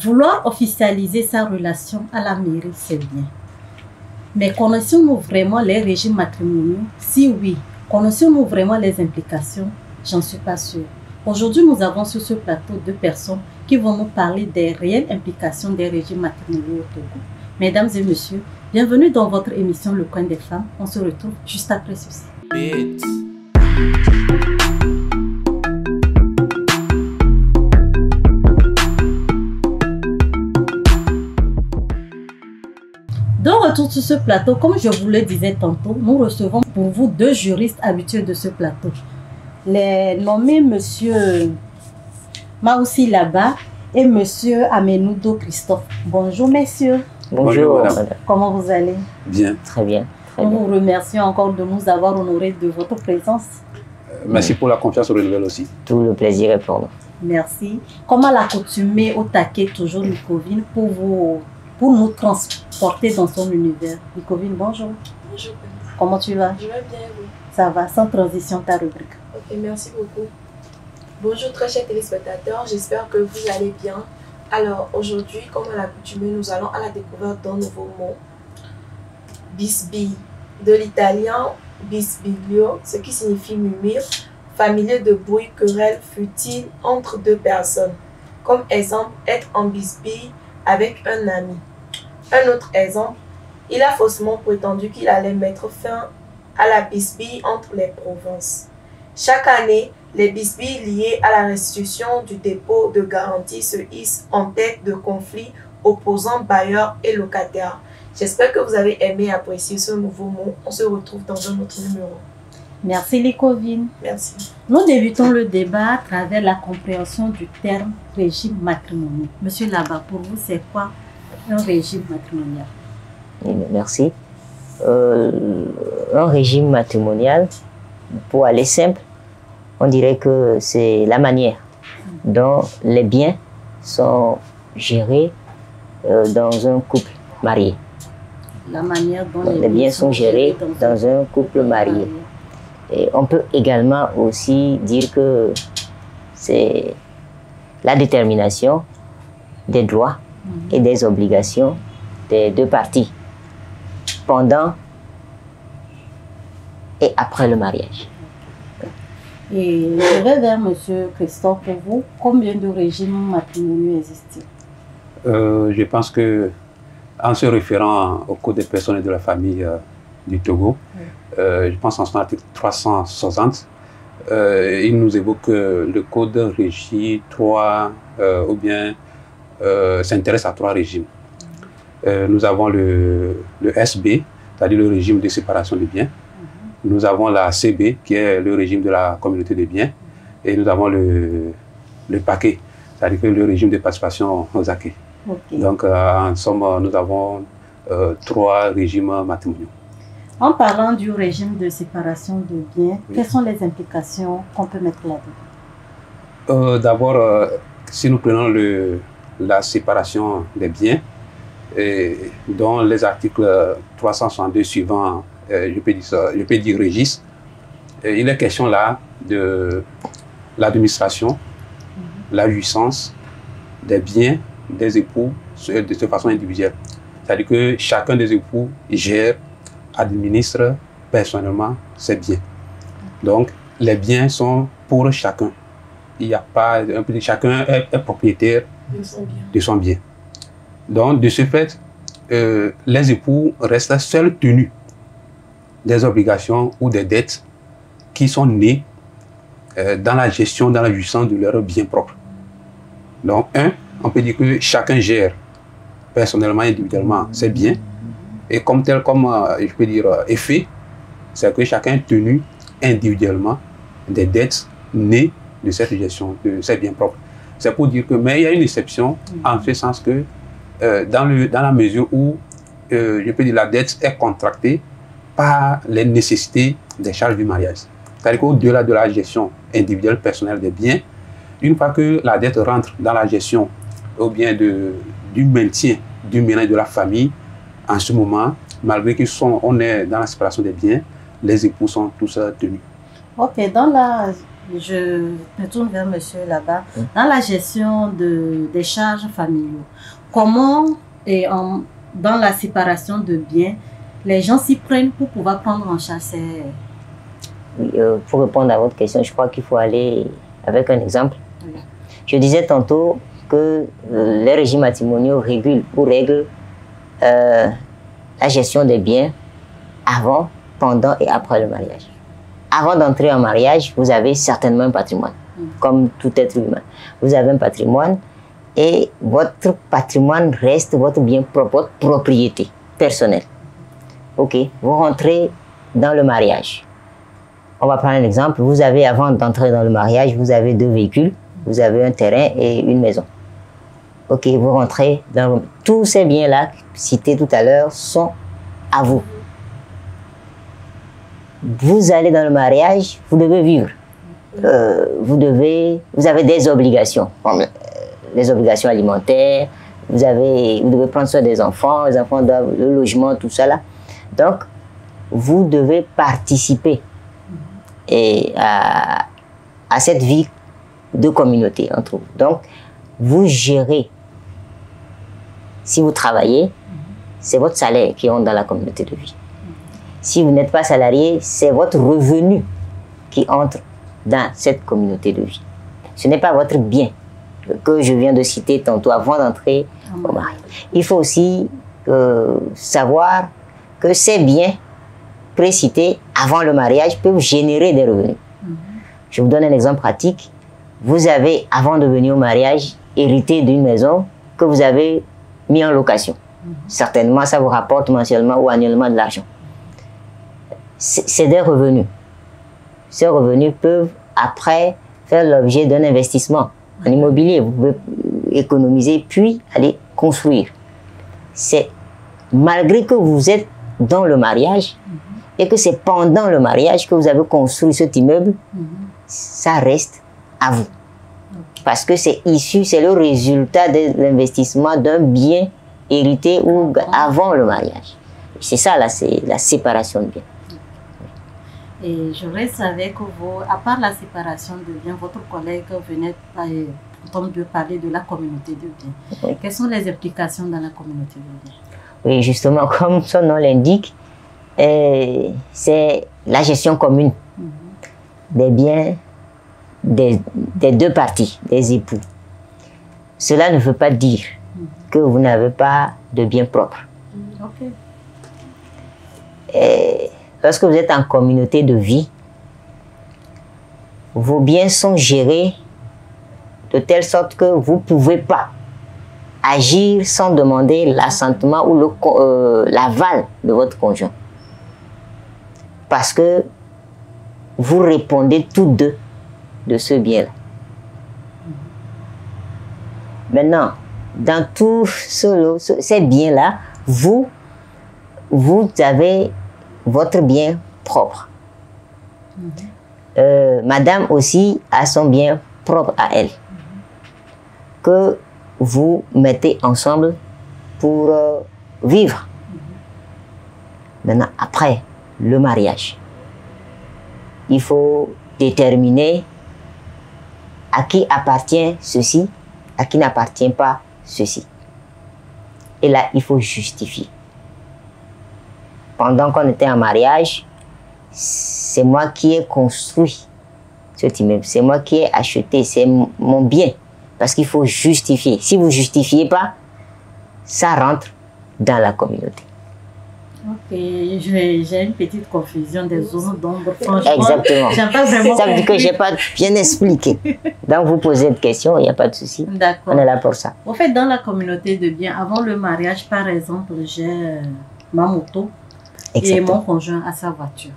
Vouloir officialiser sa relation à la mairie, c'est bien. Mais connaissons-nous vraiment les régimes matrimoniaux? Si oui, connaissons-nous vraiment les implications? J'en suis pas sûre. Aujourd'hui, nous avons sur ce plateau deux personnes qui vont nous parler des réelles implications des régimes matrimoniaux au Togo. Mesdames et messieurs, bienvenue dans votre émission Le Coin des Femmes. On se retrouve juste après ceci. De retour sur ce plateau, comme je vous le disais tantôt, nous recevons pour vous deux juristes habitués de ce plateau. Les nommés Monsieur Maoussi Laba et Monsieur Amenoudo Christophe. Bonjour messieurs. Bonjour madame. Comment vous allez? Bien. Très bien. Nous vous remercions encore de nous avoir honorés de votre présence. Merci pour la confiance renouvelée aussi. Tout le plaisir est pour nous. Merci. Comment l'accoutumée au taquet toujours Nicovine pour nous transporter dans son univers. Nicovine, bonjour. Bonjour. Comment tu vas? Je vais bien, oui. Ça va, sans transition ta rubrique. Ok, merci beaucoup. Bonjour très chers téléspectateurs, j'espère que vous allez bien. Alors aujourd'hui, comme à l'accoutumée, nous allons à la découverte d'un nouveau mot. Bisbille, de l'italien bisbiglio, ce qui signifie murmure, familier de bruit, querelle futile entre deux personnes. Comme exemple, être en bisbille avec un ami. Un autre exemple, il a faussement prétendu qu'il allait mettre fin à la bisbille entre les provinces. Chaque année, les bisbilles liées à la restitution du dépôt de garantie se hissent en tête de conflits opposant bailleurs et locataires. J'espère que vous avez aimé apprécier ce nouveau mot. On se retrouve dans un autre numéro. Merci Licovine. Merci. Nous débutons le débat à travers la compréhension du terme régime matrimonial. Monsieur Laba, pour vous, c'est quoi un régime matrimonial? Merci. Un régime matrimonial, pour aller simple, on dirait que c'est la manière dont les biens sont gérés dans un couple marié. La manière dont les biens sont gérés dans un couple marié. Et on peut également aussi dire que c'est la détermination des droits et des obligations des deux parties pendant et après le mariage. Et je vais vers M. Christophe. Pour vous, combien de régimes matrimoniaux existent-ils? Je pense que, en se référant au Code des personnes et de la famille du Togo, je pense en son article 360, il nous évoque que le Code régit s'intéresse à trois régimes. Nous avons le SB, c'est-à-dire le régime de séparation des biens. Nous avons la CB, qui est le régime de la communauté des biens. Et nous avons le paquet, c'est-à-dire le régime de participation aux acquis. Okay. Donc, en somme, nous avons trois régimes matrimoniaux. En parlant du régime de séparation de biens, quelles sont les implications qu'on peut mettre là-dedans? D'abord, si nous prenons la séparation des biens, dont les articles 362 suivants, je peux dire régissent, il est question là de l'administration, la jouissance des biens des époux de façon individuelle. C'est-à-dire que chacun des époux gère, administre personnellement ses biens. Donc, les biens sont pour chacun. Il n'y a pas, chacun est propriétaire de son bien. Donc, de ce fait, les époux restent seuls tenus des obligations ou des dettes qui sont nées dans la gestion, dans la jouissance de leurs biens propres. Donc, on peut dire que chacun gère personnellement, individuellement ses biens. Et comme je peux dire, effet, c'est que chacun est tenu individuellement des dettes nées de cette gestion, de ses biens propres. C'est pour dire que, mais il y a une exception, en ce sens que, dans la mesure où, je peux dire, la dette est contractée par les nécessités des charges du mariage. C'est-à-dire qu'au-delà de la gestion individuelle, personnelle des biens, une fois que la dette rentre dans la gestion ou bien du maintien du ménage de la famille, en ce moment, malgré qu'on est dans la séparation des biens, les époux sont tous tenus. Ok, dans la Je me tourne vers monsieur là-bas. Dans la gestion des charges familiaux, comment dans la séparation de biens, les gens s'y prennent pour pouvoir prendre en charge ces... Oui, pour répondre à votre question, je crois qu'il faut aller avec un exemple. Oui. Je disais tantôt que les régimes matrimoniaux règlent la gestion des biens avant, pendant et après le mariage. Avant d'entrer en mariage, vous avez certainement un patrimoine, comme tout être humain. Vous avez un patrimoine et votre patrimoine reste votre bien propre, votre propriété personnelle. Ok, vous rentrez dans le mariage. On va prendre un exemple. Vous avez, avant d'entrer dans le mariage, vous avez 2 véhicules, vous avez un terrain et une maison. Ok, vous rentrez dans... Tous ces biens-là, cités tout à l'heure, sont à vous. Vous allez dans le mariage, vous devez vivre. Vous avez des obligations, comme les obligations alimentaires, vous devez prendre soin des enfants, les enfants doivent le logement, tout ça là. Donc, vous devez participer à cette vie de communauté entre vous. Donc, vous gérez. Si vous travaillez, c'est votre salaire qui entre dans la communauté de vie. Si vous n'êtes pas salarié, c'est votre revenu qui entre dans cette communauté de vie. Ce n'est pas votre bien que je viens de citer tantôt avant d'entrer au mariage. Il faut aussi savoir que ces biens précités avant le mariage peuvent générer des revenus. Je vous donne un exemple pratique. Vous avez, avant de venir au mariage, hérité d'une maison que vous avez mis en location. Certainement, ça vous rapporte mensuellement ou annuellement de l'argent. C'est des revenus. Ces revenus peuvent après faire l'objet d'un investissement en immobilier. Vous pouvez économiser puis aller construire. C'est malgré que vous êtes dans le mariage et que c'est pendant le mariage que vous avez construit cet immeuble, ça reste à vous. Parce que c'est issu, c'est le résultat de l'investissement d'un bien hérité ou avant le mariage. C'est ça, là, c'est la séparation de biens. Et je voudrais savoir que vous, à part la séparation de biens, votre collègue venait de parler de la communauté de biens. Oui. Quelles sont les implications dans la communauté de biens? Oui, justement, comme son nom l'indique, c'est la gestion commune des biens des 2 parties, des époux. Cela ne veut pas dire que vous n'avez pas de biens propres. Okay. Et lorsque vous êtes en communauté de vie, vos biens sont gérés de telle sorte que vous ne pouvez pas agir sans demander l'assentement ou l'aval de votre conjoint. Parce que vous répondez tous deux de ce bien-là. Maintenant, dans tous ces biens-là, vous avez votre bien propre. Madame aussi a son bien propre à elle, que vous mettez ensemble pour vivre. Maintenant, après le mariage, il faut déterminer à qui appartient ceci, à qui n'appartient pas ceci. Et là, il faut justifier. Pendant qu'on était en mariage, c'est moi qui ai construit cet immeuble, c'est moi qui ai acheté, c'est mon bien. Parce qu'il faut justifier. Si vous ne justifiez pas, ça rentre dans la communauté. Ok, j'ai une petite confusion des zones d'ombre. Franchement, exactement. Pas vraiment ça veut dire que je n'ai pas bien expliqué. Donc, vous posez une question, il n'y a pas de souci. D'accord. On est là pour ça. En fait, dans la communauté de biens, avant le mariage, par exemple, j'ai ma moto et mon conjoint a sa voiture.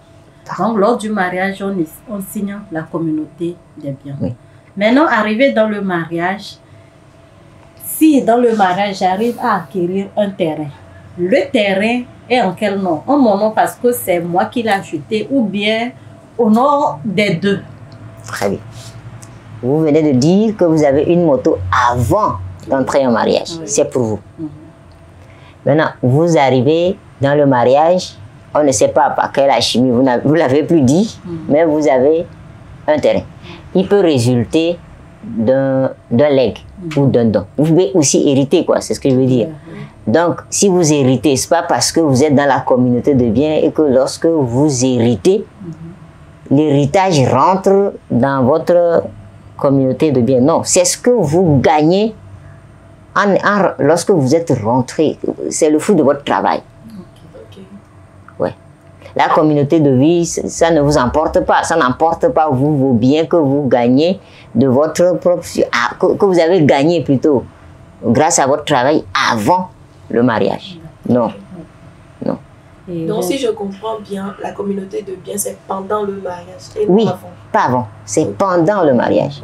Donc, lors du mariage, on signe la communauté des biens. Oui. Maintenant, arrivé dans le mariage, si dans le mariage, j'arrive à acquérir un terrain, le terrain est en quel nom? En mon nom parce que c'est moi qui l'ai acheté ou bien au nom des deux? Très bien. Vous venez de dire que vous avez une moto avant d'entrer en mariage. Oui. C'est pour vous. Maintenant, vous arrivez dans le mariage, on ne sait pas par quelle alchimie, vous ne l'avez plus dit, mais vous avez un terrain. il peut résulter d'un legs ou d'un don. Vous pouvez aussi hériter, quoi, c'est ce que je veux dire. Donc, si vous héritez, ce n'est pas parce que vous êtes dans la communauté de biens et que lorsque vous héritez, l'héritage rentre dans votre communauté de biens. Non, c'est ce que vous gagnez lorsque vous êtes rentré. C'est le fruit de votre travail. Ouais. La communauté de vie, ça ne vous emporte pas. Ça n'emporte pas vos biens que vous gagnez de votre propre... que vous avez gagné plutôt grâce à votre travail avant le mariage. Non. Non. Donc, si je comprends bien, la communauté de biens, c'est pendant le mariage et oui, non avant. Pas avant. C'est pendant le mariage.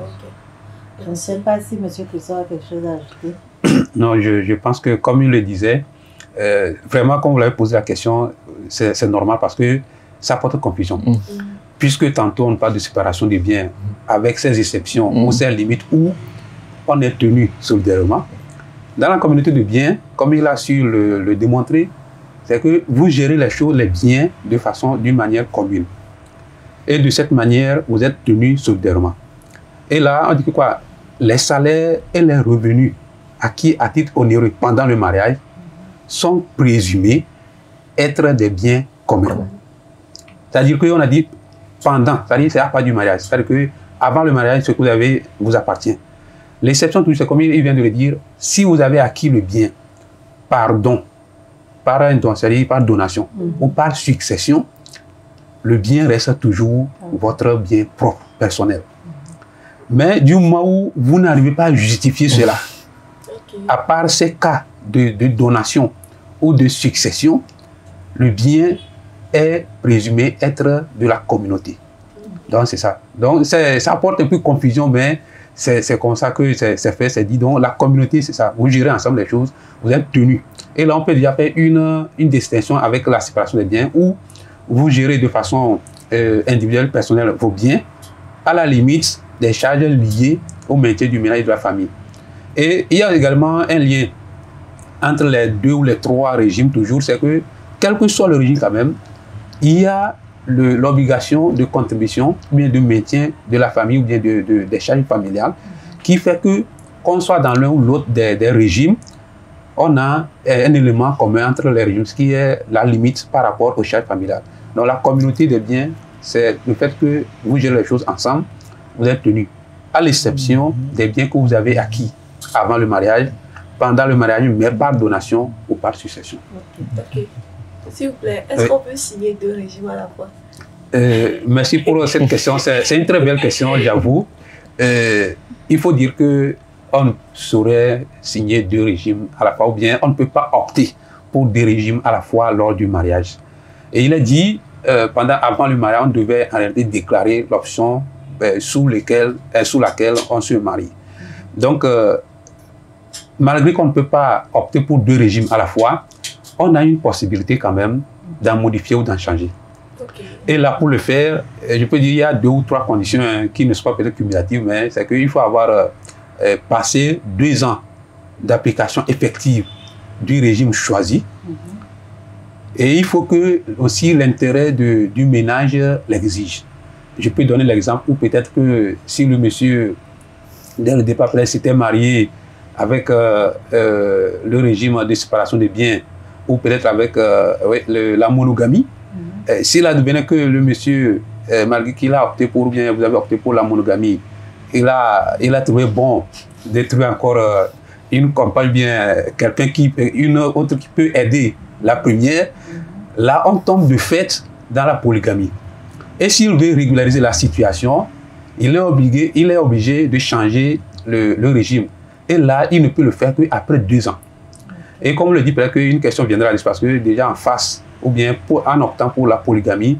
Je ne sais pas si M. Clisson a quelque chose à ajouter. Non, je pense que, comme il le disait, vraiment, quand vous l'avez posé la question, c'est normal parce que ça porte confusion. Puisque tantôt, on parle de séparation des biens avec ces exceptions ou ces limites où on est tenu solidairement. Dans la communauté de biens, comme il a su le démontrer, c'est que vous gérez les choses, les biens, d'une manière commune. Et de cette manière, vous êtes tenus solidairement. Et là, on dit que quoi? Les salaires et les revenus acquis à titre onéreux pendant le mariage sont présumés être des biens communs. C'est-à-dire qu'on a dit pendant, c'est-à-dire c'est à part du mariage. C'est-à-dire qu'avant le mariage, ce que vous avez vous appartient. L'exception, c'est comme il vient de le dire, si vous avez acquis le bien par don, par un don, c'est-à-dire par donation ou par succession, le bien reste toujours votre bien propre, personnel. Mais du moment où vous n'arrivez pas à justifier cela, à part ces cas de donation ou de succession, le bien est présumé être de la communauté. Donc c'est ça. Donc ça apporte un peu de confusion, mais c'est comme ça que c'est fait, c'est dit. Donc la communauté, c'est ça. Vous gérez ensemble les choses, vous êtes tenus. Et là, on peut déjà faire une distinction avec la séparation des biens où vous gérez de façon individuelle, personnelle, vos biens, à la limite des charges liées au maintien du ménage de la famille. Et il y a également un lien entre les deux ou les trois régimes toujours, c'est que, quel que soit le régime quand même, il y a l'obligation de contribution, ou bien de maintien de la famille, ou bien des charges familiales, qui fait que, qu'on soit dans l'un ou l'autre des régimes, on a un élément commun entre les régimes, ce qui est la limite par rapport aux charges familiales. Donc la communauté des biens, c'est le fait que vous gérez les choses ensemble, vous êtes tenus, à l'exception des biens que vous avez acquis avant le mariage, pendant le mariage, mais par donation ou par succession. Ok. S'il vous plaît, est-ce qu'on peut signer deux régimes à la fois? Merci pour cette question. C'est une très belle question, j'avoue. Il faut dire que on ne saurait signer deux régimes à la fois, ou bien on ne peut pas opter pour deux régimes à la fois lors du mariage. Et il a dit, avant le mariage, on devait en réalité déclarer l'option sous laquelle on se marie. Donc, malgré qu'on ne peut pas opter pour deux régimes à la fois, on a une possibilité quand même d'en modifier ou d'en changer. Et là, pour le faire, je peux dire qu'il y a 2 ou 3 conditions qui ne sont pas peut-être cumulatives, mais c'est qu'il faut avoir passé 2 ans d'application effective du régime choisi. Et il faut que aussi l'intérêt du ménage l'exige. Je peux donner l'exemple où peut-être que si le monsieur, dès le départ, s'était marié avec le régime de séparation des biens, ou peut-être avec la monogamie, s'il advenait que le monsieur, malgré qu'il a opté pour, bien vous avez opté pour la monogamie, il a trouvé bon de trouver encore une compagne, bien quelqu'un une autre qui peut aider la première, là on tombe de fait dans la polygamie. Et s'il veut régulariser la situation, il est obligé de changer le régime. Et là, il ne peut le faire qu'après 2 ans. Et comme le dit, peut-être qu'une question viendra, parce que déjà en face, ou bien en optant pour la polygamie,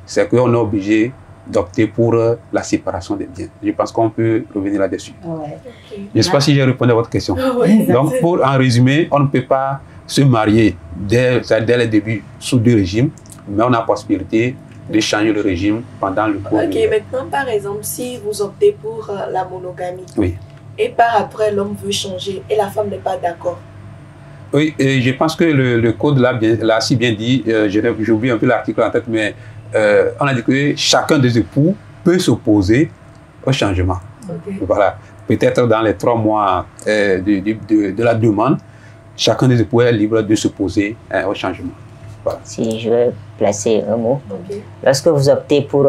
c'est qu'on est obligé d'opter pour la séparation des biens. Je pense qu'on peut revenir là-dessus. Je ne sais pas si j'ai répondu à votre question. Donc, pour en résumer, on ne peut pas se marier dès le début sous 2 régimes, mais on a la possibilité de changer le régime pendant le cours. Ok, maintenant, par exemple, si vous optez pour la monogamie, oui, et par après, l'homme veut changer et la femme n'est pas d'accord. Oui, et je pense que le code l'a si bien dit, j'ai oublié un peu l'article en tête, mais on a dit que chacun des époux peut s'opposer au changement. Ok. Voilà. Peut-être dans les 3 mois de la demande, chacun des époux est libre de s'opposer au changement. Voilà. Si je vais placer un mot, Ok. lorsque vous optez pour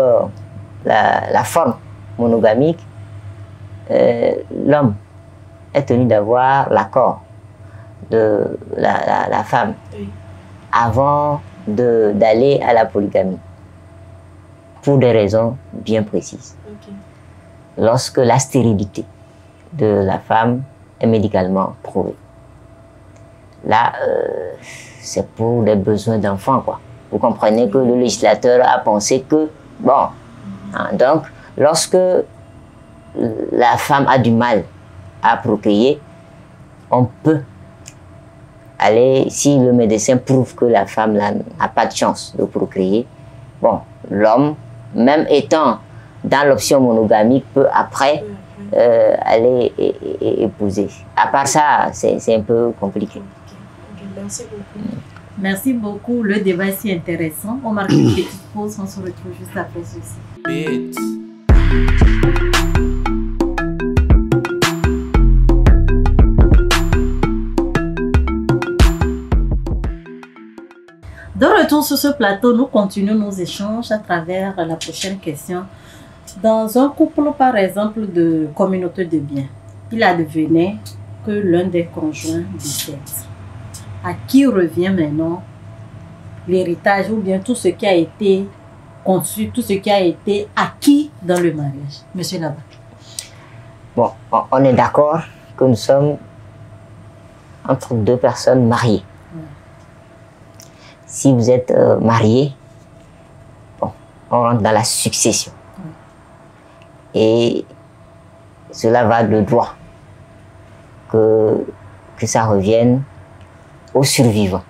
la forme monogamique, l'homme est tenu d'avoir l'accord de la femme Oui. avant d'aller à la polygamie, pour des raisons bien précises. Ok. Lorsque la stérilité de la femme est médicalement prouvée, là, c'est pour des besoins d'enfants, quoi. Vous comprenez que le législateur a pensé que, bon, hein, donc, lorsque la femme a du mal à procréer, on peut aller, si le médecin prouve que la femme n'a pas de chance de procréer, bon, l'homme, même étant dans l'option monogamique, peut après aller épouser. À part ça, c'est un peu compliqué. Ok. Merci beaucoup. Merci beaucoup. Le débat est si intéressant. On marque une petite pause. On se retrouve juste après ceci. De retour sur ce plateau, nous continuons nos échanges à travers la prochaine question. Dans un couple, par exemple, de communauté de biens, il advenait que l'un des conjoints décède. À qui revient maintenant l'héritage ou bien tout ce qui a été conçu, tout ce qui a été acquis dans le mariage? Monsieur Laba. Bon, on est d'accord que nous sommes entre 2 personnes mariées. Si vous êtes marié, bon, on rentre dans la succession. Et cela va de droit que ça revienne au survivant.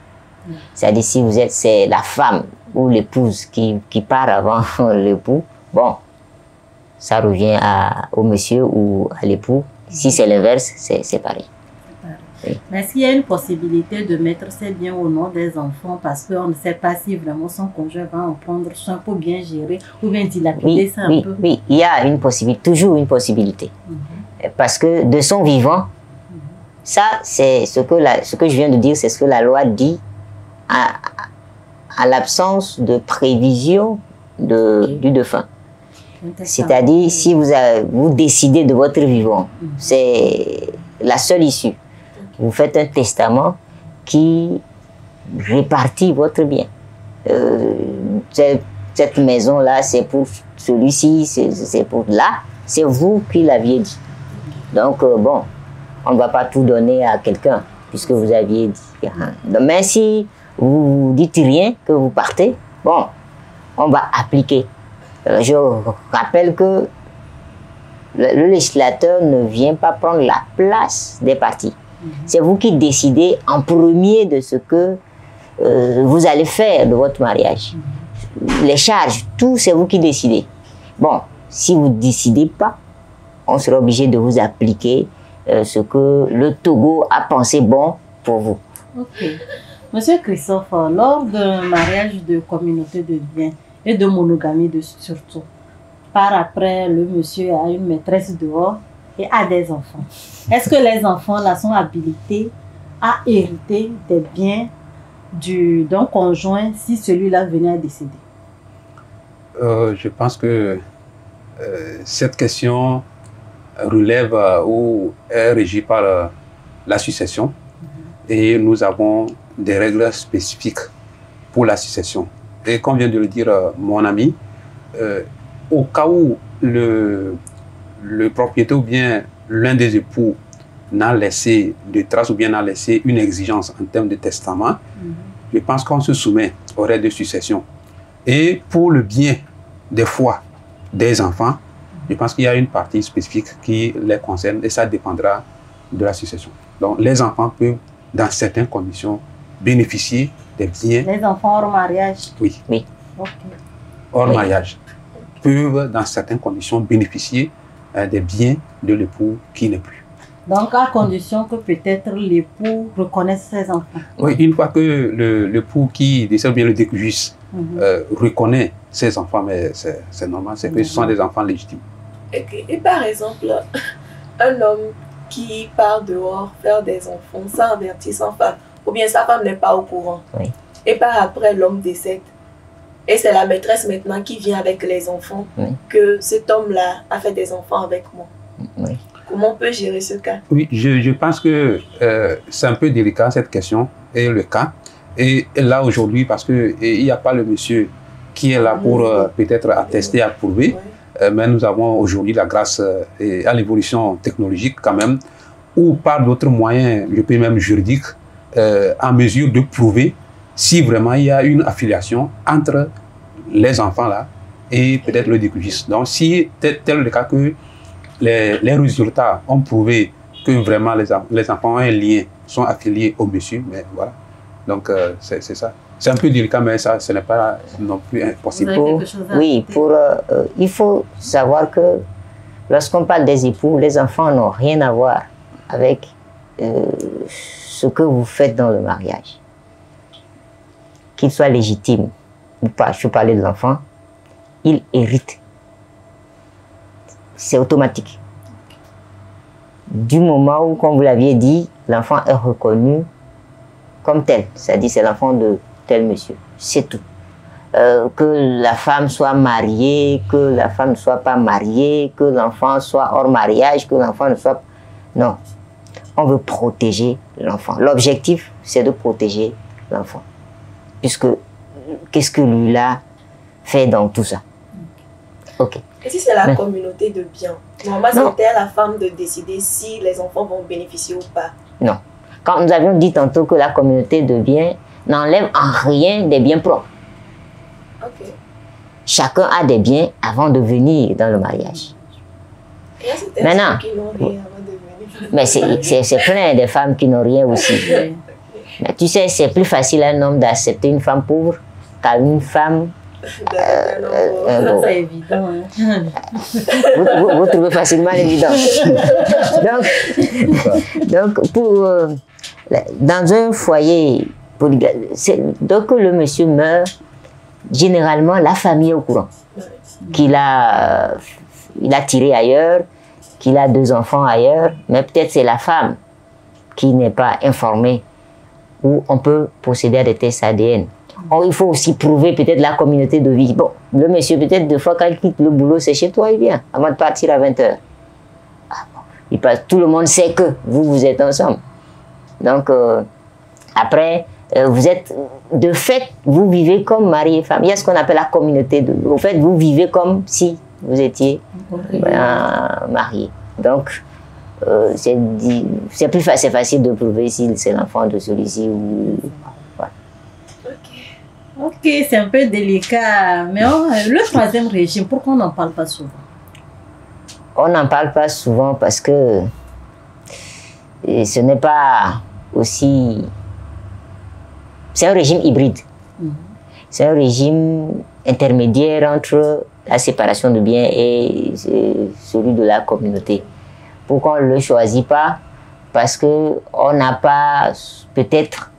C'est-à-dire, si vous êtes, c'est la femme ou l'épouse qui part avant l'époux, bon, ça revient au monsieur ou à l'époux. Si c'est l'inverse, c'est pareil. Oui. Mais est-ce qu'il y a une possibilité de mettre ces biens au nom des enfants parce qu'on ne sait pas si vraiment son conjoint va en prendre soin pour bien gérer ou bien dilapider ça un peu? Oui, il y a une possibilité, toujours une possibilité. Parce que de son vivant, ça c'est ce que je viens de dire, c'est ce que la loi dit à l'absence de prévision du défunt. C'est-à-dire, si vous décidez de votre vivant, c'est la seule issue. Vous faites un testament qui répartit votre bien. Cette maison-là, c'est pour celui-ci, c'est pour là. C'est vous qui l'aviez dit. Donc, bon, on ne va pas tout donner à quelqu'un, puisque vous aviez dit. Mais si vous dites rien, que vous partez, bon, on va appliquer. Je rappelle que le législateur ne vient pas prendre la place des partis. C'est vous qui décidez en premier de ce que vous allez faire de votre mariage. Les charges, tout, c'est vous qui décidez. Bon, si vous ne décidez pas, on sera obligé de vous appliquer ce que le Togo a pensé bon pour vous. Ok. Monsieur Christophe, lors d'un mariage de communauté de biens et de monogamie surtout, par après, le monsieur a une maîtresse dehors et a des enfants. Est-ce que les enfants là sont habilités à hériter des biens d'un conjoint si celui-là venait à décéder? Je pense que cette question relève ou est régie par la succession et nous avons des règles spécifiques pour la succession. Et comme vient de le dire mon ami, au cas où le propriétaire ou bien l'un des époux n'a laissé de traces ou bien n'a laissé une exigence en termes de testament, je pense qu'on se soumet aux règles de succession. Et pour le bien des fois des enfants, je pense qu'il y a une partie spécifique qui les concerne et ça dépendra de la succession. Donc les enfants peuvent, dans certaines conditions, bénéficier des biens. Les enfants hors mariage? Oui. Okay. Hors mariage peuvent, dans certaines conditions, bénéficier des biens de l'époux qui n'est plus. Donc, à condition que peut-être l'époux reconnaisse ses enfants. Oui, une fois que l'époux qui décède bien le décujus reconnaît ses enfants, mais c'est normal, c'est que ce sont des enfants légitimes. Et par exemple, un homme qui part dehors faire des enfants sans avertir sa femme, ou bien sa femme n'est pas au courant, Oui. et par après l'homme décède, et c'est la maîtresse maintenant qui vient avec les enfants, Oui. que cet homme-là a fait des enfants avec moi. Oui. Comment on peut gérer ce cas? Oui, je pense que c'est un peu délicat cette question et le cas. Et là aujourd'hui, parce qu'il n'y a pas le monsieur qui est là pour peut-être attester, approuver, mais nous avons aujourd'hui la grâce à l'évolution technologique quand même, ou par d'autres moyens, je peux même juridiques, en mesure de prouver si vraiment il y a une affiliation entre les enfants là et peut-être le décugiste. Donc si tel est le cas que les résultats ont prouvé que vraiment les enfants ont un lien, sont affiliés au monsieur, mais voilà. Donc c'est ça. C'est un peu délicat, mais ça, ce n'est pas non plus impossible. Oui, il faut savoir que lorsqu'on parle des époux, les enfants n'ont rien à voir avec ce que vous faites dans le mariage. Qu'il soit légitime ou pas, je parlais de l'enfant, il hérite. C'est automatique. Du moment où, comme vous l'aviez dit, l'enfant est reconnu comme tel, c'est-à-dire c'est l'enfant de tel monsieur, c'est tout. Que la femme soit mariée, que la femme ne soit pas mariée, que l'enfant soit hors mariage, que l'enfant ne soit... Non, on veut protéger l'enfant. L'objectif, c'est de protéger l'enfant. Puisque, qu'est-ce que lui-là fait dans tout ça? Ok. Et si c'est la communauté de biens? Normalement, c'est à la femme de décider si les enfants vont bénéficier ou pas. Non. Quand nous avions dit tantôt que la communauté de biens n'enlève en rien des biens propres. Ok. Chacun a des biens avant de venir dans le mariage. Maintenant, mais c'est plein de femmes qui n'ont rien aussi. Mais tu sais, c'est plus facile à un homme d'accepter une femme pauvre qu'à une femme. C'est évident. Hein. Vous trouvez facilement l'évident. donc dans un foyer polygame, donc que le monsieur meurt, généralement la famille est au courant qu'il a tiré ailleurs, qu'il a 2 enfants ailleurs, mais peut-être c'est la femme qui n'est pas informée, où on peut procéder à des tests ADN. Or, il faut aussi prouver peut-être la communauté de vie. Bon, le monsieur, peut-être deux fois quand il quitte le boulot, c'est chez toi, il vient, avant de partir à 20h. Tout le monde sait que vous êtes ensemble. Donc, après, vous êtes, de fait, vous vivez comme mari et femme. Il y a ce qu'on appelle la communauté de... En fait, vous vivez comme si vous étiez mariés. Donc, c'est facile de prouver si c'est l'enfant de celui-ci ou... Ok, c'est un peu délicat. Mais le troisième régime, pourquoi on n'en parle pas souvent? On n'en parle pas souvent parce que ce n'est pas aussi... C'est un régime hybride. C'est un régime intermédiaire entre la séparation de biens et celui de la communauté. Pourquoi on ne le choisit pas? Parce qu'on n'a pas peut-être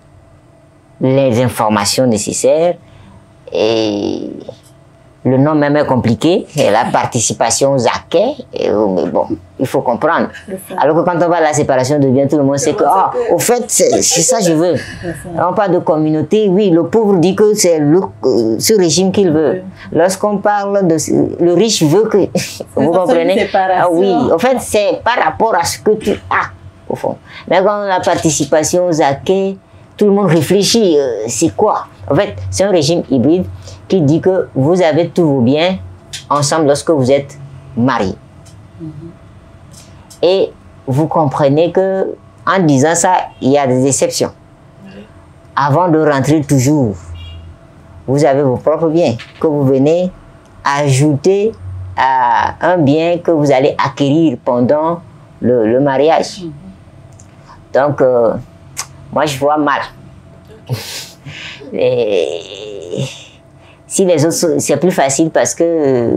les informations nécessaires et le nom même est compliqué, et la participation zaké, mais bon, il faut comprendre. Alors que quand on parle de la séparation de biens, tout le monde sait que, au fait, c'est ça que je veux. On parle de communauté, oui, le pauvre dit que c'est ce régime qu'il veut. Lorsqu'on parle de... Le riche veut que... Vous comprenez? Oui, en fait, c'est par rapport à ce que tu as, au fond. Mais quand la participation zaké, tout le monde réfléchit, c'est quoi? En fait, c'est un régime hybride qui dit que vous avez tous vos biens ensemble lorsque vous êtes mariés. Et vous comprenez que en disant ça, il y a des exceptions. Avant de rentrer toujours, vous avez vos propres biens que vous venez ajouter à un bien que vous allez acquérir pendant le mariage. Donc, moi, je vois mal. Et si les autres, c'est plus facile parce que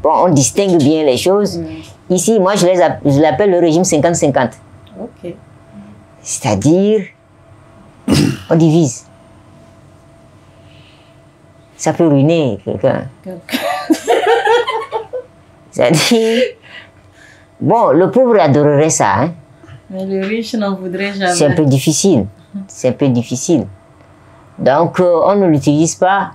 bon, on distingue bien les choses. Ici, moi, je l'appelle le régime 50-50. Okay. C'est-à-dire, on divise. Ça peut ruiner quelqu'un. C'est-à-dire, bon, le pauvre adorerait ça, hein. Mais le riche n'en voudrait jamais. C'est un peu difficile. C'est un peu difficile. Donc, on ne l'utilise pas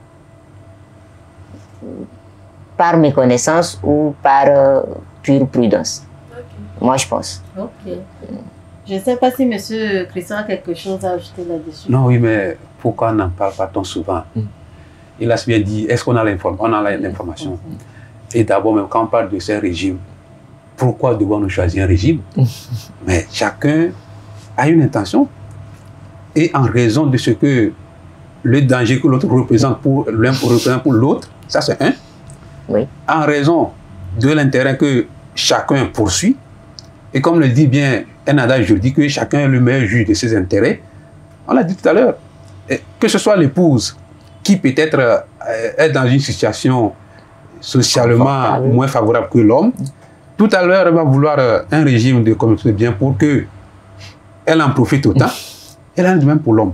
par méconnaissance ou par pure prudence. Ok. Moi, je pense. Ok. Je ne sais pas si M. Christian a quelque chose à ajouter là-dessus. Non, oui, mais pourquoi on n'en parle pas tant souvent? Il a bien dit, est-ce qu'on a l'information? Et d'abord, même quand on parle de ces régimes, pourquoi devons-nous choisir un régime? Mais chacun a une intention. Et en raison de ce que le danger que l'autre représente pour l'autre, ça c'est un. Oui. En raison de l'intérêt que chacun poursuit, et comme le dit bien un adage juridique, que chacun est le meilleur juge de ses intérêts, on l'a dit tout à l'heure, que ce soit l'épouse qui peut-être est dans une situation socialement moins favorable que l'homme, tout à l'heure elle va vouloir un régime de communauté de biens pour qu'elle en profite autant, elle en a de même pour l'homme.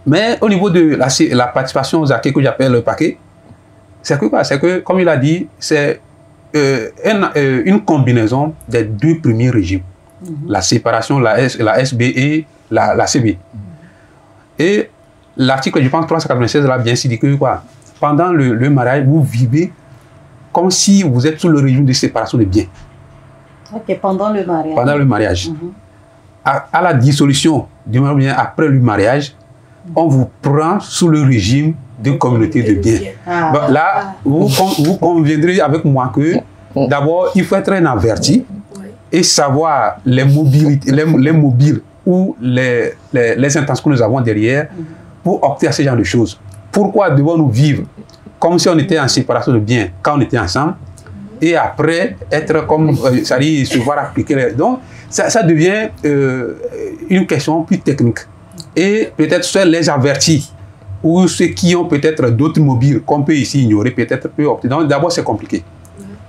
Mais au niveau de la participation aux acquis que j'appelle le paquet, c'est que quoi? C'est que, comme il a dit, c'est une combinaison des deux premiers régimes. La séparation, la SB et la CB. Et l'article, je pense, 396 là, bien dit que quoi? Pendant le mariage, vous vivez comme si vous êtes sous le régime de séparation des biens. Ok, pendant le mariage. Pendant le mariage. À la dissolution du mariage, après le mariage, on vous prend sous le régime de communauté de biens. Bon, là, vous conviendrez avec moi que d'abord, il faut être un averti et savoir les mobiles ou les intentions que nous avons derrière pour opter à ce genre de choses. Pourquoi devons-nous vivre comme si on était en séparation de biens quand on était ensemble et après être comme, c'est-à-dire se voir appliquer. Donc, ça devient une question plus technique. Et peut-être seuls les avertis ou ceux qui ont peut-être d'autres mobiles qu'on peut ici ignorer, peut-être peut opter. Donc, d'abord, c'est compliqué.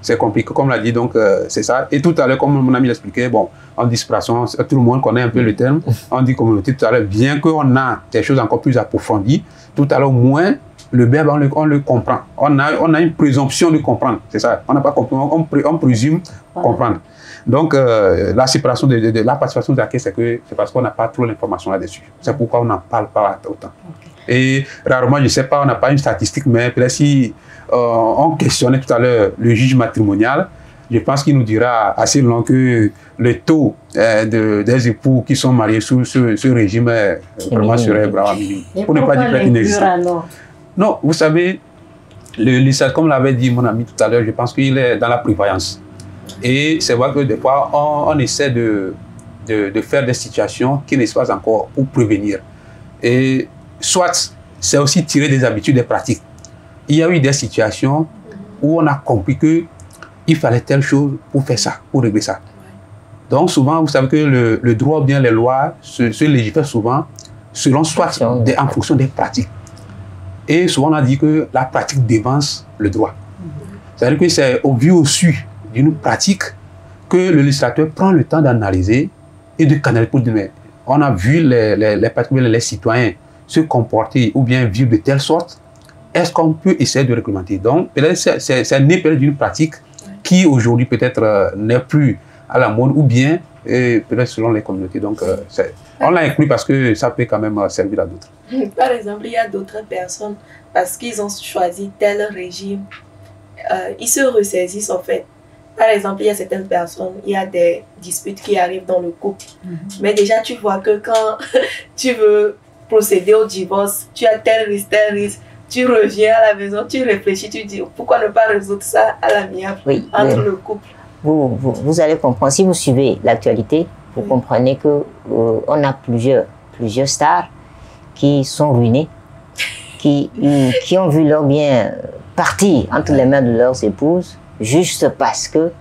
C'est compliqué, comme l'a dit, donc c'est ça. Et tout à l'heure, comme mon ami l'expliquait, bon, on dit séparation, tout le monde connaît un peu le terme. On dit communauté tout à l'heure, bien qu'on a des choses encore plus approfondies, tout à l'heure, au moins, le verbe, on le comprend. On a une présomption de comprendre, c'est ça. On n'a pas compris, on présume comprendre. Donc, la séparation la participation de la caisse, c'est parce qu'on n'a pas trop l'information là-dessus. C'est pourquoi on n'en parle pas autant. Et rarement, je ne sais pas, on n'a pas une statistique, mais peut-être si on questionnait tout à l'heure le juge matrimonial, je pense qu'il nous dira assez long que le taux des époux qui sont mariés sous ce régime vraiment serait vraiment minime. Pour ne pas dire inexistant. Non, vous savez, comme l'avait dit mon ami tout à l'heure, je pense qu'il est dans la prévoyance. Et c'est vrai que des fois, on essaie de faire des situations qui ne se passent encore pour prévenir. Et soit, c'est aussi tirer des habitudes, des pratiques. Il y a eu des situations où on a compris qu'il fallait telle chose pour faire ça, pour régler ça. Donc souvent, vous savez que le droit ou bien les lois se légifèrent souvent selon soit en fonction des pratiques. Et souvent, on a dit que la pratique dévance le droit. C'est-à-dire que c'est au vu au su d'une pratique que le législateur prend le temps d'analyser et de canaliser pour dire, mais on a vu les citoyens se comporter ou bien vivre de telle sorte, est-ce qu'on peut essayer de réglementer? Donc, peut-être c'est né peut-être d'une pratique qui aujourd'hui peut-être n'est plus à la mode ou bien peut-être selon les communautés. Donc, on l'a inclus parce que ça peut quand même servir à d'autres. Par exemple, il y a d'autres personnes, parce qu'ils ont choisi tel régime, ils se ressaisissent en fait. Par exemple, il y a certaines personnes, il y a des disputes qui arrivent dans le couple. Mais déjà, tu vois que quand tu veux procéder au divorce, tu as tel risque, tu reviens à la maison, tu réfléchis, tu dis pourquoi ne pas résoudre ça à l'amiable entre le couple. Vous allez comprendre, si vous suivez l'actualité, vous comprenez que on a plusieurs stars qui sont ruinées, qui ont vu leur bien partir entre les mains de leurs épouses, juste parce que,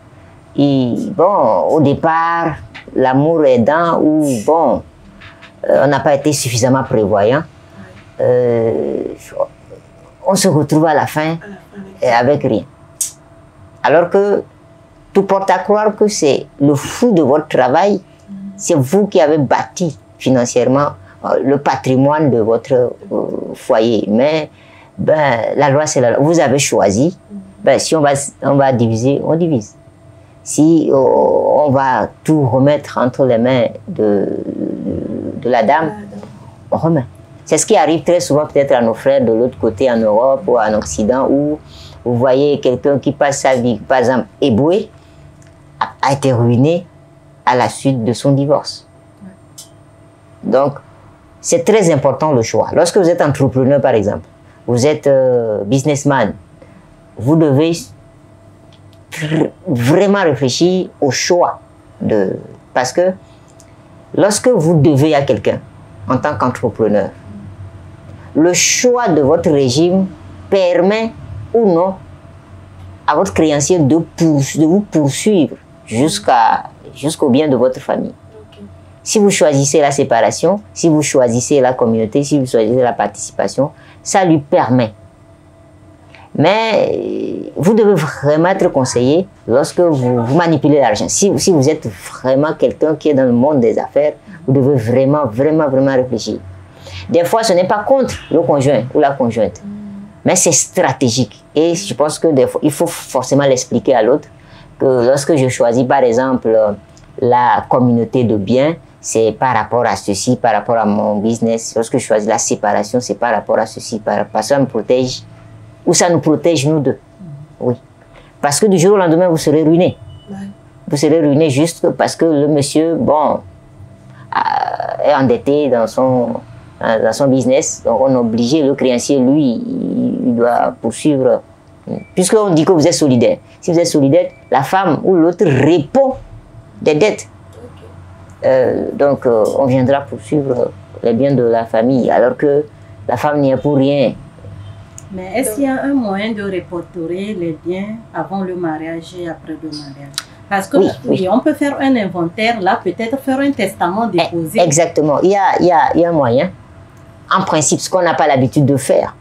au départ, l'amour aidant ou bon, on n'a pas été suffisamment prévoyant, on se retrouve à la fin avec rien. Alors que tout porte à croire que c'est le fruit de votre travail, c'est vous qui avez bâti financièrement le patrimoine de votre foyer. Mais la loi, c'est la loi. Vous avez choisi ben, si on va diviser, on divise. Si on va tout remettre entre les mains de la dame, on remet. C'est ce qui arrive très souvent peut-être à nos frères de l'autre côté en Europe ou en Occident, où vous voyez quelqu'un qui passe sa vie, par exemple, éboué, a été ruiné à la suite de son divorce. Donc, c'est très important le choix. Lorsque vous êtes entrepreneur, par exemple, vous êtes businessman, vous devez vraiment réfléchir au choix. Parce que lorsque vous devez à quelqu'un, en tant qu'entrepreneur, le choix de votre régime permet ou non à votre créancier de vous poursuivre jusqu'au bien de votre famille. Okay. Si vous choisissez la séparation, si vous choisissez la communauté, si vous choisissez la participation, ça lui permet. Mais vous devez vraiment être conseillé lorsque vous manipulez l'argent. Si vous êtes vraiment quelqu'un qui est dans le monde des affaires, vous devez vraiment réfléchir. Des fois, ce n'est pas contre le conjoint ou la conjointe, mais c'est stratégique. Et je pense que des fois, il faut forcément l'expliquer à l'autre que lorsque je choisis, par exemple, la communauté de biens, c'est par rapport à ceci, par rapport à mon business. Lorsque je choisis la séparation, c'est par rapport à ceci, parce que ça me protège, ou ça nous protège nous deux. Oui. Parce que du jour au lendemain, vous serez ruiné. Ouais. Vous serez ruiné juste parce que le monsieur, bon, est endetté dans son business. Donc on est obligé, le créancier, lui, il doit poursuivre. Puisqu'on dit que vous êtes solidaire. Si vous êtes solidaire, la femme ou l'autre répond des dettes. Donc on viendra poursuivre les biens de la famille, alors que la femme n'y est pour rien. Mais est-ce qu'il y a un moyen de répertorier les biens avant le mariage et après le mariage? Parce que oui, on peut faire un inventaire, là, peut-être faire un testament déposé. Exactement. Il y a un moyen. En principe, ce qu'on n'a pas l'habitude de faire.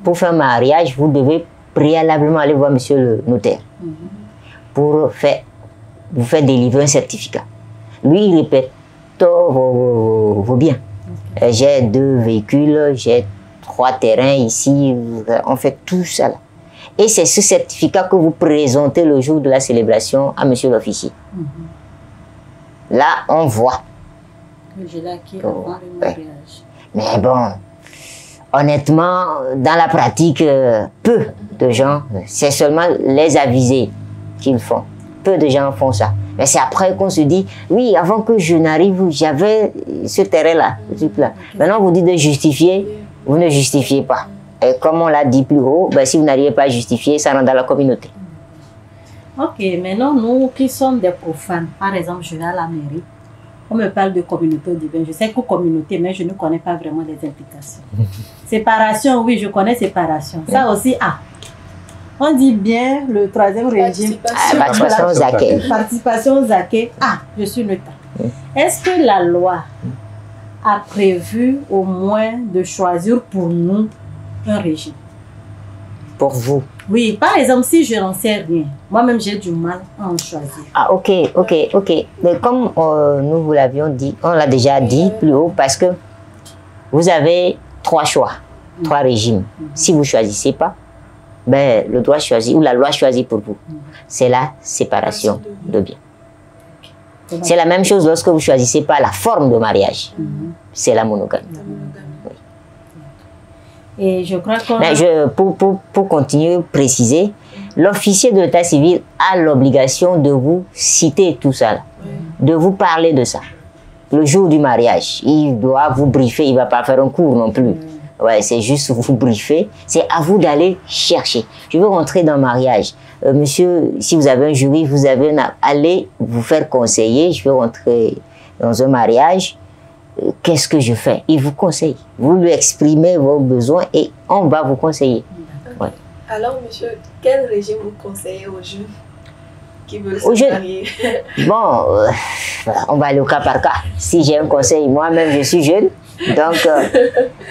Pour faire un mariage, vous devez préalablement aller voir monsieur le notaire pour vous faire délivrer un certificat. Lui, il répète vos biens. J'ai 2 véhicules, j'ai 3 terrains ici, on fait tout ça là. Et c'est ce certificat que vous présentez le jour de la célébration à monsieur l'officier. Là, on voit. Je l'ai acquis avant le mariage. Mais bon, honnêtement, dans la pratique, peu de gens, c'est seulement les avisés qui le font. Peu de gens font ça. Mais c'est après qu'on se dit, oui, avant que je n'arrive, j'avais ce terrain-là, ce truc-là. Maintenant, vous dites de justifier, vous ne justifiez pas. Et comme on l'a dit plus haut, ben, si vous n'arrivez pas à justifier, ça rentre dans la communauté. Ok, maintenant, nous qui sommes des profanes, par exemple, je vais à la mairie, on me parle de communauté du bien. Je sais que communauté, mais je ne connais pas vraiment les implications. Séparation, oui, je connais séparation. Ça aussi, on dit bien le 3e régime. Participation aux acquets. Participation aux acquets. Je suis le temps. Est-ce que la loi a prévu au moins de choisir pour nous un régime? Pour vous? Oui, par exemple, si je n'en sais rien, moi-même j'ai du mal à en choisir. Ok. Mais comme nous vous l'avions dit, on l'a déjà dit plus haut, parce que vous avez 3 choix, 3 régimes. Si vous ne choisissez pas, ben, le droit choisi ou la loi choisie pour vous, c'est la séparation de biens. C'est la même chose lorsque vous ne choisissez pas la forme de mariage. C'est la monogamie. Oui. Et je crois qu'on... Pour continuer, préciser, l'officier de l'état civil a l'obligation de vous citer tout ça, de vous parler de ça. Le jour du mariage, il doit vous briefer, il ne va pas faire un cours non plus. Ouais, c'est juste vous briefer. C'est à vous d'aller chercher. Je veux rentrer dans le mariage. Monsieur, si vous avez un jury, vous avez allez vous faire conseiller. Je veux rentrer dans un mariage. Qu'est-ce que je fais? Il vous conseille. Vous lui exprimez vos besoins et on va vous conseiller. Ouais. Alors, monsieur, quel régime vous conseillez aux jeunes qui veulent se marier? Bon, on va aller au cas par cas. Si j'ai un conseil, moi-même, je suis jeune. Donc,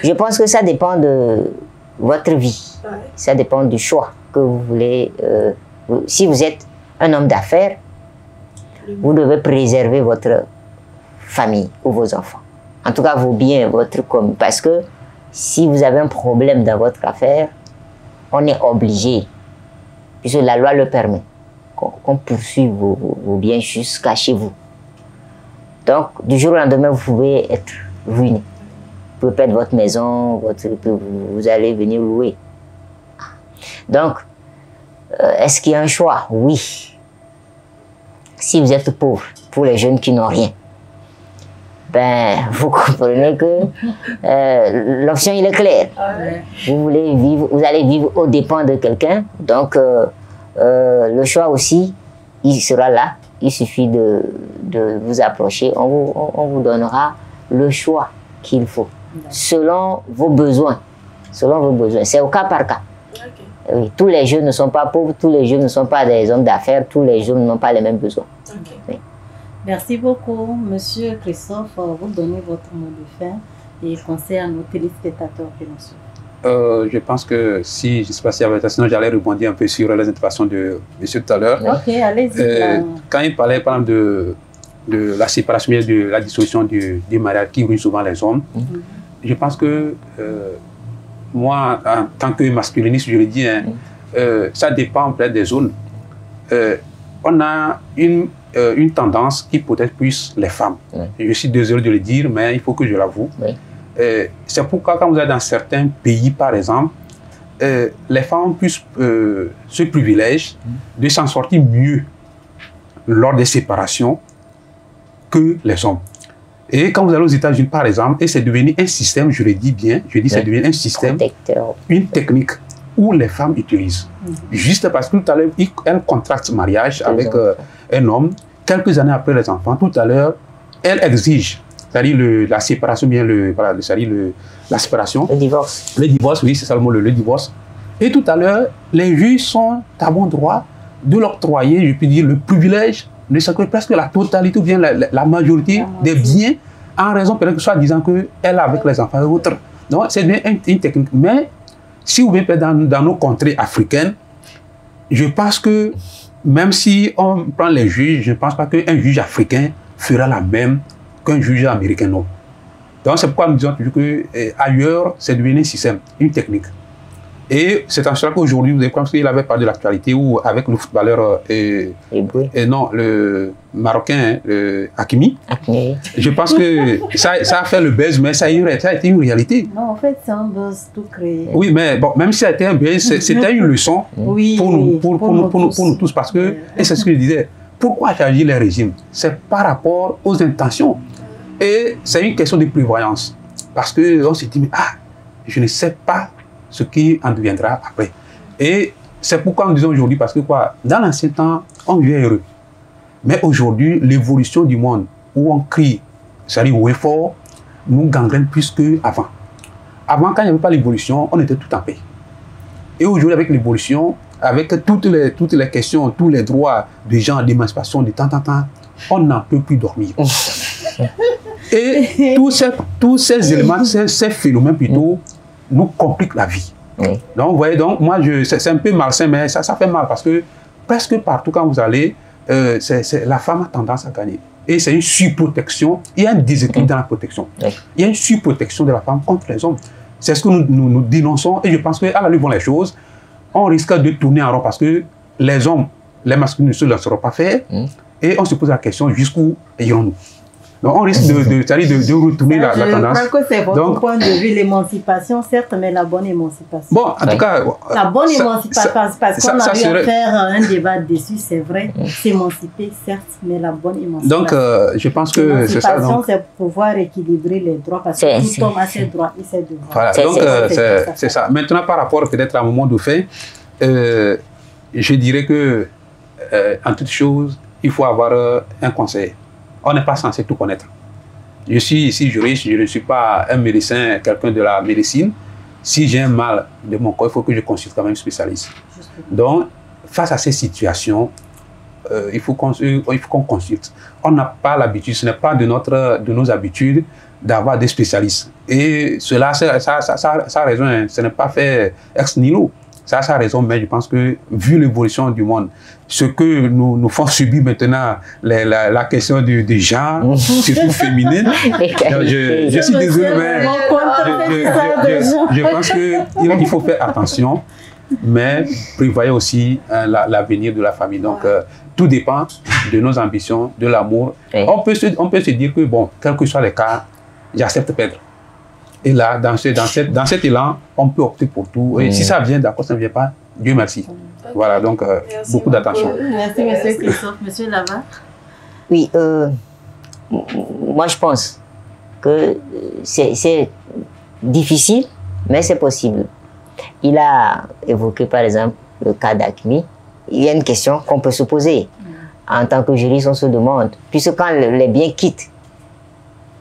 je pense que ça dépend de votre vie. Ouais. Ça dépend du choix que vous voulez. Si vous êtes un homme d'affaires, vous devez préserver votre famille ou vos enfants. En tout cas, vos biens, votre commun. Parce que si vous avez un problème dans votre affaire, on est obligé puisque la loi le permet, qu'on poursuive vos biens jusqu'à chez vous. Donc, du jour au lendemain, vous pouvez être ruiné. Vous pouvez perdre votre maison, vous allez venir louer. Donc, est-ce qu'il y a un choix? Oui. Si vous êtes pauvre, pour les jeunes qui n'ont rien, ben, vous comprenez que l'option, il est claire. Vous voulez vivre, vous allez vivre aux dépens de quelqu'un. Donc, le choix aussi, il sera là. Il suffit de vous approcher. On vous donnera le choix qu'il faut, selon vos besoins. Selon vos besoins. C'est au cas par cas. Okay. Oui, tous les jeunes ne sont pas pauvres, tous les jeunes ne sont pas des hommes d'affaires, tous les jeunes n'ont pas les mêmes besoins. Okay. Oui. Merci beaucoup, Monsieur Christophe. Vous donnez votre mot de fin et conseil à nos téléspectateurs qui nous suivent. Je pense que si, je ne sais pas s'il y avait, sinon j'allais rebondir un peu sur les interventions de monsieur tout à l'heure. Ok, allez-y. Quand il parlait par exemple de la séparation, de la dissolution du mariage qui ruine souvent les hommes, je pense que moi, en tant que masculiniste, je le dis, hein, ça dépend peut-être des zones. On a une tendance qui peut-être plus les femmes. Je suis désolé de le dire, mais il faut que je l'avoue. C'est pourquoi quand vous êtes dans certains pays, par exemple, les femmes ont plus ce privilège de s'en sortir mieux lors des séparations que les hommes. Et quand vous allez aux États-Unis, par exemple, et c'est devenu un système, je le dis bien, je dis c'est devenu un système, une technique où les femmes utilisent. Juste parce que tout à l'heure, elles contractent mariage avec un homme, quelques années après les enfants, tout à l'heure, elles exigent, c'est-à-dire la séparation, bien la séparation. Le divorce. Le divorce, oui, c'est ça le mot, le divorce. Et tout à l'heure, les juges sont à bon droit de l'octroyer, je peux dire, le privilège de s'occuper presque la totalité ou bien la majorité des biens en raison peut-être que soit disant qu'elle a avec les enfants et autres. Donc, c'est une technique. Mais si vous venez dans nos contrées africaines, je pense que même si on prend les juges, je ne pense pas qu'un juge africain fera la même qu'un juge américain. Non. Donc, c'est pourquoi nous disons toujours qu'ailleurs, c'est devenu un système, une technique. Et c'est en cela qu'aujourd'hui, vous avez compris qu'il avait parlé de l'actualité ou avec le footballeur non, le Marocain, Hakimi. Je pense que ça a fait le buzz, mais ça a été une réalité. Non, en fait, c'est un buzz tout créé. Oui, mais bon, même si ça a été un buzz, c'était une leçon pour nous tous. Parce que, et c'est ce que je disais, pourquoi changer les régimes? C'est par rapport aux intentions. Et c'est une question de prévoyance. Parce qu'on se dit, mais je ne sais pas ce qui en deviendra après. Et c'est pourquoi nous disons aujourd'hui, parce que quoi, dans l'ancien temps, on vivait heureux. Mais aujourd'hui, l'évolution du monde, où on crie, c'est-à-dire où est fort, nous gangrène plus qu'avant. Avant, quand il n'y avait pas l'évolution, on était tout en paix. Et aujourd'hui, avec l'évolution, avec toutes les questions, tous les droits des gens, d'émancipation, de temps en temps, on n'en peut plus dormir. Et tous ces éléments, ces phénomènes plutôt, nous compliquent la vie. Donc, vous voyez, donc, moi, c'est un peu malsain, mais ça fait mal parce que presque partout quand vous allez, la femme a tendance à gagner. Et c'est une surprotection. Il y a un déséquilibre dans la protection. Il y a une surprotection de la femme contre les hommes. C'est ce que nous dénonçons. Et je pense qu'à la lutte vont les choses, on risque de tourner en rond parce que les hommes, les masculins ne se laisseront pas faire. Et on se pose la question jusqu'où irons-nous? Donc, on risque de retourner la tendance. Je crois que c'est votre point de vue, l'émancipation, certes, mais la bonne émancipation. Bon, en tout cas... La bonne émancipation, parce qu'on a eu à faire un débat dessus, c'est vrai, s'émanciper, certes, mais la bonne émancipation. Donc, je pense que c'est ça. L'émancipation, c'est pouvoir équilibrer les droits, parce que tout homme a ses droits et ses devoirs. Voilà, donc c'est ça. Maintenant, par rapport peut-être à un moment de fait, je dirais que, en toute chose, il faut avoir un conseil. On n'est pas censé tout connaître. Je suis ici juriste, je ne suis pas un médecin, quelqu'un de la médecine. Si j'ai un mal de mon corps, il faut que je consulte quand même un spécialiste. Donc, face à ces situations, il faut qu'on consulte. On n'a pas l'habitude, ce n'est pas de nos habitudes d'avoir des spécialistes. Et cela, ça a raison, hein, ce n'est pas fait ex nihilo. Ça a raison, mais je pense que, vu l'évolution du monde, ce que nous font subir maintenant, la question du genre, surtout féminine, je suis désolé, mais je pense qu'il faut faire attention. mais prévoyez aussi l'avenir de la famille. Donc, tout dépend de nos ambitions, de l'amour. Oui. On peut se dire que, bon, quel que soit les cas, j'accepte perdre. Et là, dans cet élan, on peut opter pour tout. Et si ça vient, d'accord, ça ne vient pas, Dieu merci. Okay. Voilà, donc beaucoup d'attention. Merci, monsieur Christophe. Monsieur Lava. Oui, moi je pense que c'est difficile, mais c'est possible. Il a évoqué par exemple le cas d'Akmi. Il y a une question qu'on peut se poser. En tant que juriste, on se demande, puisque quand les biens quittent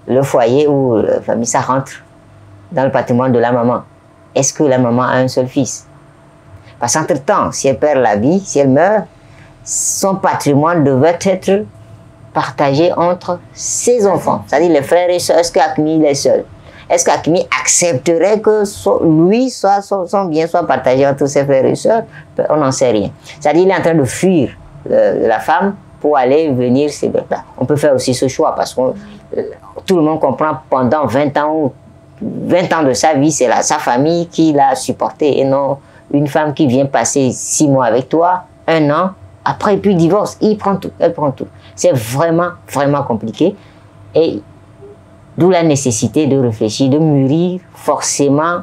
le foyer ou la famille, ça rentre dans le patrimoine de la maman. Est-ce que la maman a un seul fils? Parce qu'entre-temps, si elle perd la vie, si elle meurt, son patrimoine devait être partagé entre ses enfants, c'est-à-dire les frères et sœurs. Est-ce qu'Akmi est seul? Est-ce qu'Akmi accepterait que lui, son bien soit partagé entre ses frères et sœurs? On n'en sait rien. C'est-à-dire qu'il est en train de fuir la femme pour aller venir. On peut faire aussi ce choix parce que tout le monde comprend pendant 20 ans de sa vie, c'est sa famille qui l'a supporté et non une femme qui vient passer 6 mois avec toi, 1 an, après puis divorce, il prend tout, elle prend tout. C'est vraiment, vraiment compliqué. Et d'où la nécessité de réfléchir, de mûrir forcément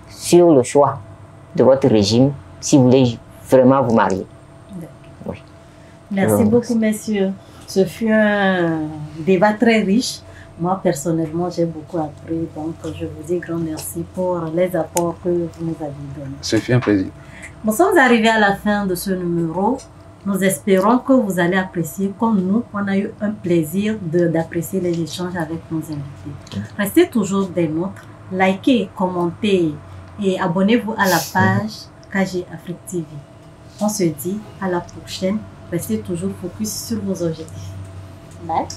sur le choix de votre régime si vous voulez vraiment vous marier. Oui. Merci beaucoup, messieurs. Ce fut un débat très riche. Moi, personnellement, j'ai beaucoup appris. Donc, je vous dis grand merci pour les apports que vous nous avez donnés. Ce fut un plaisir. Nous sommes arrivés à la fin de ce numéro. Nous espérons que vous allez apprécier, comme nous, on a eu un plaisir d'apprécier les échanges avec nos invités. Restez toujours des nôtres, likez, commentez et abonnez-vous à la page KG Afrique TV. On se dit à la prochaine. Restez toujours focus sur vos objectifs. Bye.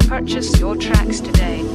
Purchase your tracks today.